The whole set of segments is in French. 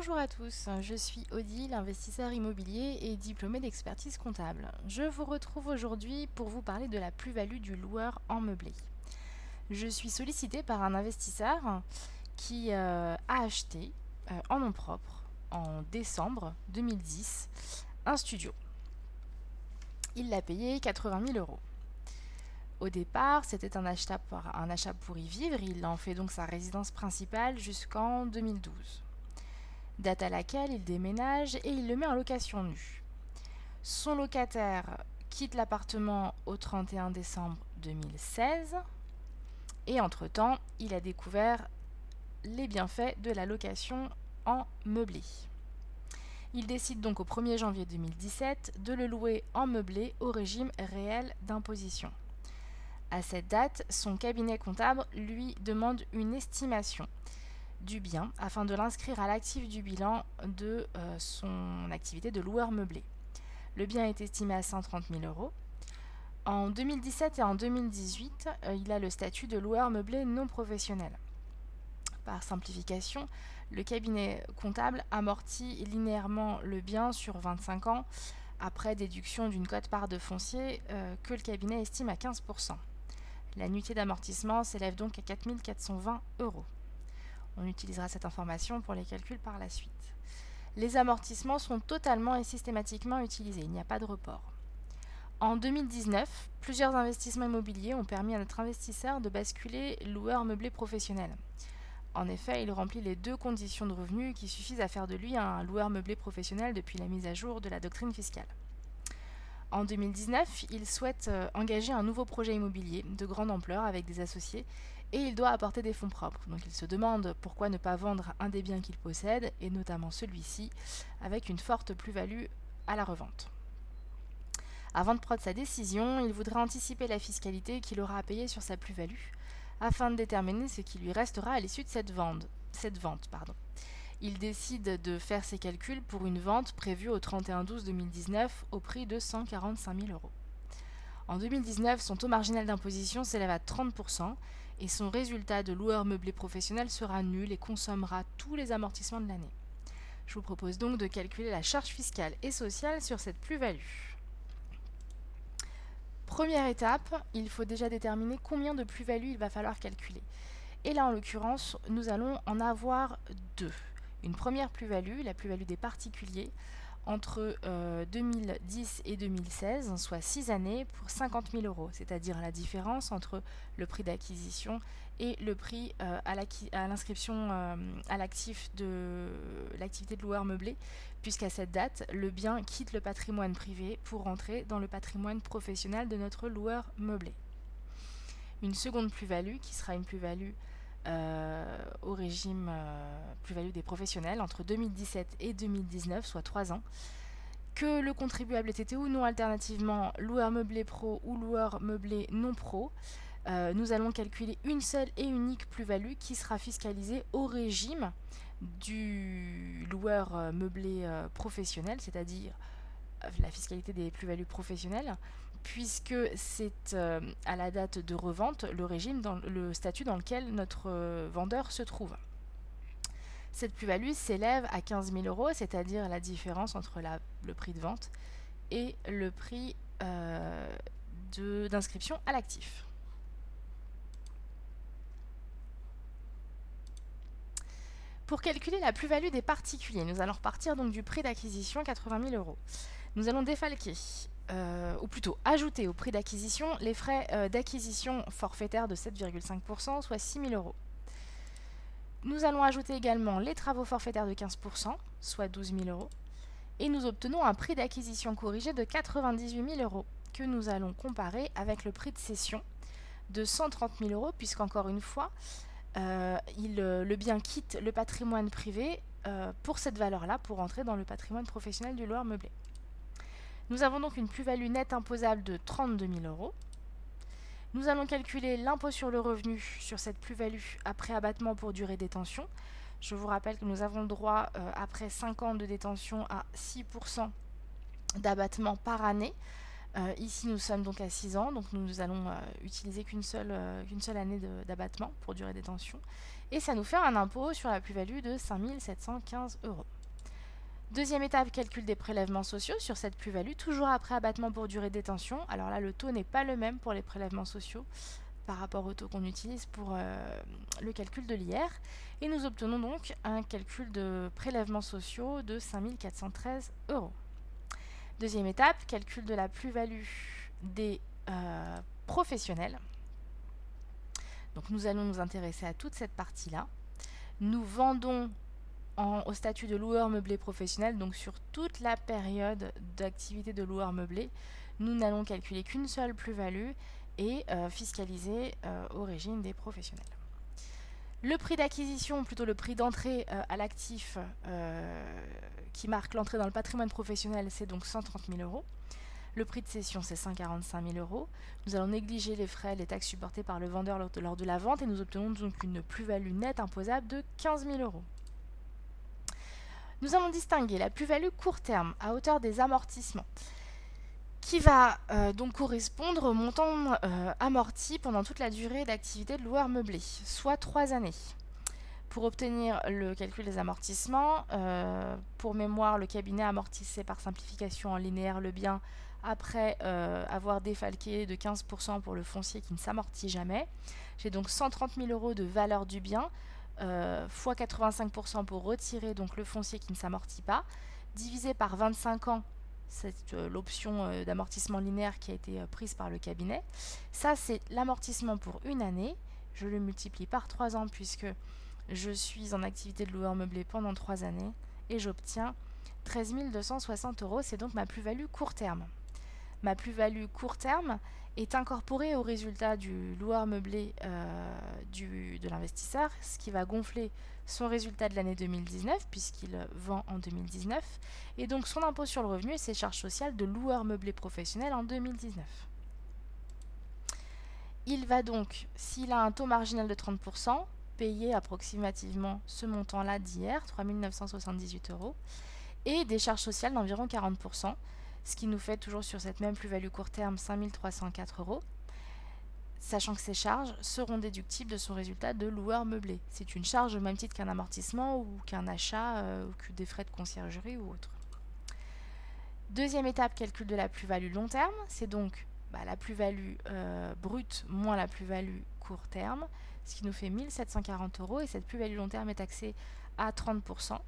Bonjour à tous, je suis Odile, investisseur immobilier et diplômée d'expertise comptable. Je vous retrouve aujourd'hui pour vous parler de la plus-value du loueur en meublé. Je suis sollicitée par un investisseur qui a acheté en nom propre en décembre 2010 un studio. Il l'a payé 80 000 euros. Au départ, c'était un achat pour y vivre, il en fait donc sa résidence principale jusqu'en 2012. Date à laquelle il déménage et il le met en location nue. Son locataire quitte l'appartement au 31 décembre 2016 et entre-temps, il a découvert les bienfaits de la location en meublé. Il décide donc au 1er janvier 2017 de le louer en meublé au régime réel d'imposition. À cette date, son cabinet comptable lui demande une estimation du bien afin de l'inscrire à l'actif du bilan de son activité de loueur meublé. Le bien est estimé à 130 000 euros. En 2017 et en 2018, il a le statut de loueur meublé non professionnel. Par simplification, le cabinet comptable amortit linéairement le bien sur 25 ans après déduction d'une quote-part de foncier que le cabinet estime à 15%. L'annuité d'amortissement s'élève donc à 4 420 euros. On utilisera cette information pour les calculs par la suite. Les amortissements sont totalement et systématiquement utilisés, il n'y a pas de report. En 2019, plusieurs investissements immobiliers ont permis à notre investisseur de basculer loueur meublé professionnel. En effet, il remplit les deux conditions de revenus qui suffisent à faire de lui un loueur meublé professionnel depuis la mise à jour de la doctrine fiscale. En 2019, il souhaite engager un nouveau projet immobilier de grande ampleur avec des associés et il doit apporter des fonds propres. Donc il se demande pourquoi ne pas vendre un des biens qu'il possède, et notamment celui-ci, avec une forte plus-value à la revente. Avant de prendre sa décision, il voudrait anticiper la fiscalité qu'il aura à payer sur sa plus-value, afin de déterminer ce qui lui restera à l'issue de cette vente. Il décide de faire ses calculs pour une vente prévue au 31/12/2019 au prix de 145 000 euros. En 2019, son taux marginal d'imposition s'élève à 30% et son résultat de loueur meublé professionnel sera nul et consommera tous les amortissements de l'année. Je vous propose donc de calculer la charge fiscale et sociale sur cette plus-value. Première étape, il faut déjà déterminer combien de plus-value il va falloir calculer. Et là, en l'occurrence, nous allons en avoir deux. Une première plus-value, la plus-value des particuliers, entre 2010 et 2016, soit 6 années, pour 50 000 euros, c'est-à-dire la différence entre le prix d'acquisition et le prix à l'inscription à l'actif de l'activité de loueur meublé, puisqu'à cette date, le bien quitte le patrimoine privé pour rentrer dans le patrimoine professionnel de notre loueur meublé. Une seconde plus-value, qui sera une plus-value au régime plus-value des professionnels entre 2017 et 2019, soit 3 ans, que le contribuable ait été ou non alternativement loueur meublé pro ou loueur meublé non pro. Nous allons calculer une seule et unique plus-value qui sera fiscalisée au régime du loueur meublé professionnel, c'est-à-dire la fiscalité des plus-values professionnelles, puisque c'est à la date de revente le statut dans lequel notre vendeur se trouve. Cette plus-value s'élève à 15 000 euros, c'est-à-dire la différence entre le prix de vente et le prix d'inscription à l'actif. Pour calculer la plus-value des particuliers, nous allons repartir donc du prix d'acquisition, 80 000 euros. Nous allons défalquer, ou plutôt ajouter au prix d'acquisition les frais d'acquisition forfaitaires de 7,5%, soit 6 000 euros. Nous allons ajouter également les travaux forfaitaires de 15%, soit 12 000 euros. Et nous obtenons un prix d'acquisition corrigé de 98 000 euros, que nous allons comparer avec le prix de cession de 130 000 euros, puisqu'encore une fois, le bien quitte le patrimoine privé pour cette valeur-là, pour entrer dans le patrimoine professionnel du loueur meublé. Nous avons donc une plus-value nette imposable de 32 000 euros. Nous allons calculer l'impôt sur le revenu sur cette plus-value après abattement pour durée de détention. Je vous rappelle que nous avons le droit, après 5 ans de détention, à 6% d'abattement par année. Ici, nous sommes donc à 6 ans, donc nous allons utiliser qu'une seule année d'abattement pour durée de détention. et ça nous fait un impôt sur la plus-value de 5 715 €. Deuxième étape, calcul des prélèvements sociaux sur cette plus-value, toujours après abattement pour durée de détention. Alors là, le taux n'est pas le même pour les prélèvements sociaux par rapport au taux qu'on utilise pour le calcul de l'IR. Et nous obtenons donc un calcul de prélèvements sociaux de 5 413 €. Deuxième étape, calcul de la plus-value des professionnels. Donc nous allons nous intéresser à toute cette partie-là. Nous vendons au statut de loueur meublé professionnel, donc sur toute la période d'activité de loueur meublé, nous n'allons calculer qu'une seule plus-value et fiscaliser au régime des professionnels. Le prix d'acquisition, plutôt le prix d'entrée à l'actif qui marque l'entrée dans le patrimoine professionnel, c'est donc 130 000 €. Le prix de cession, c'est 145 000 €. Nous allons négliger les frais, les taxes supportées par le vendeur lors de la vente et nous obtenons donc une plus-value nette imposable de 15 000 €. Nous allons distinguer la plus-value court terme à hauteur des amortissements qui va donc correspondre au montant amorti pendant toute la durée d'activité de loueur meublé, soit 3 années. Pour obtenir le calcul des amortissements, pour mémoire, le cabinet amortissait par simplification en linéaire le bien après avoir défalqué de 15% pour le foncier qui ne s'amortit jamais. J'ai donc 130 000 € de valeur du bien, fois 85% pour retirer donc le foncier qui ne s'amortit pas, divisé par 25 ans, c'est l'option d'amortissement linéaire qui a été prise par le cabinet. Ça, c'est l'amortissement pour une année. Je le multiplie par 3 ans puisque je suis en activité de loueur meublé pendant 3 années et j'obtiens 13 260 €. C'est donc ma plus-value court terme. Ma plus-value court terme est incorporée au résultat du loueur meublé de l'investisseur, ce qui va gonfler son résultat de l'année 2019 puisqu'il vend en 2019 et donc son impôt sur le revenu et ses charges sociales de loueur meublé professionnel en 2019. Il va donc, s'il a un taux marginal de 30%, payer approximativement ce montant-là d'hier, 3 978 €, et des charges sociales d'environ 40%, ce qui nous fait toujours sur cette même plus-value court terme 5 304 €, sachant que ces charges seront déductibles de son résultat de loueur meublé. C'est une charge au même titre qu'un amortissement ou qu'un achat ou que des frais de conciergerie ou autre. Deuxième étape, calcul de la plus-value long terme, c'est donc la plus-value brute moins la plus-value court terme, ce qui nous fait 1 740 € et cette plus-value long terme est taxée à 30%,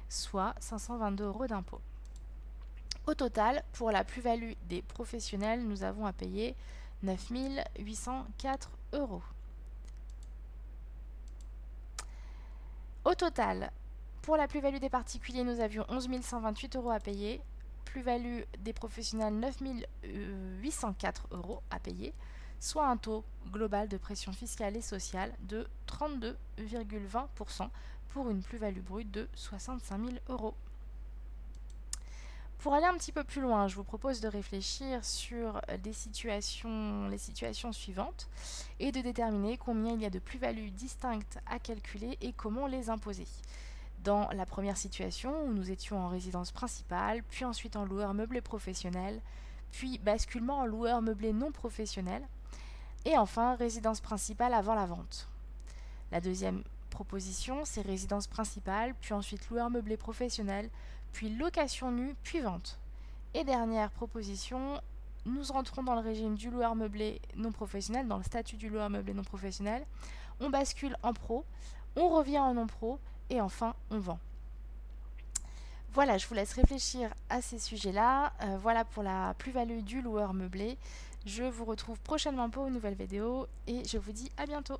soit 522 € d'impôt. Au total, pour la plus-value des professionnels, nous avons à payer 9 804 €. Au total, pour la plus-value des particuliers, nous avions 11 128 € à payer. Plus-value des professionnels, 9 804 € à payer, soit un taux global de pression fiscale et sociale de 32,20% pour une plus-value brute de 65 000 €. Pour aller un petit peu plus loin, je vous propose de réfléchir sur les situations suivantes et de déterminer combien il y a de plus-values distinctes à calculer et comment les imposer. Dans la première situation, où nous étions en résidence principale, puis ensuite en loueur meublé professionnel, puis basculement en loueur meublé non professionnel, et enfin résidence principale avant la vente. La deuxième proposition, c'est résidence principale, puis ensuite loueur meublé professionnel, puis location nue, puis vente. Et dernière proposition, nous rentrons dans le régime du loueur meublé non professionnel, dans le statut du loueur meublé non professionnel. On bascule en pro, on revient en non pro, et enfin on vend. Voilà, je vous laisse réfléchir à ces sujets-là. Voilà pour la plus-value du loueur meublé. Je vous retrouve prochainement pour une nouvelle vidéo et je vous dis à bientôt.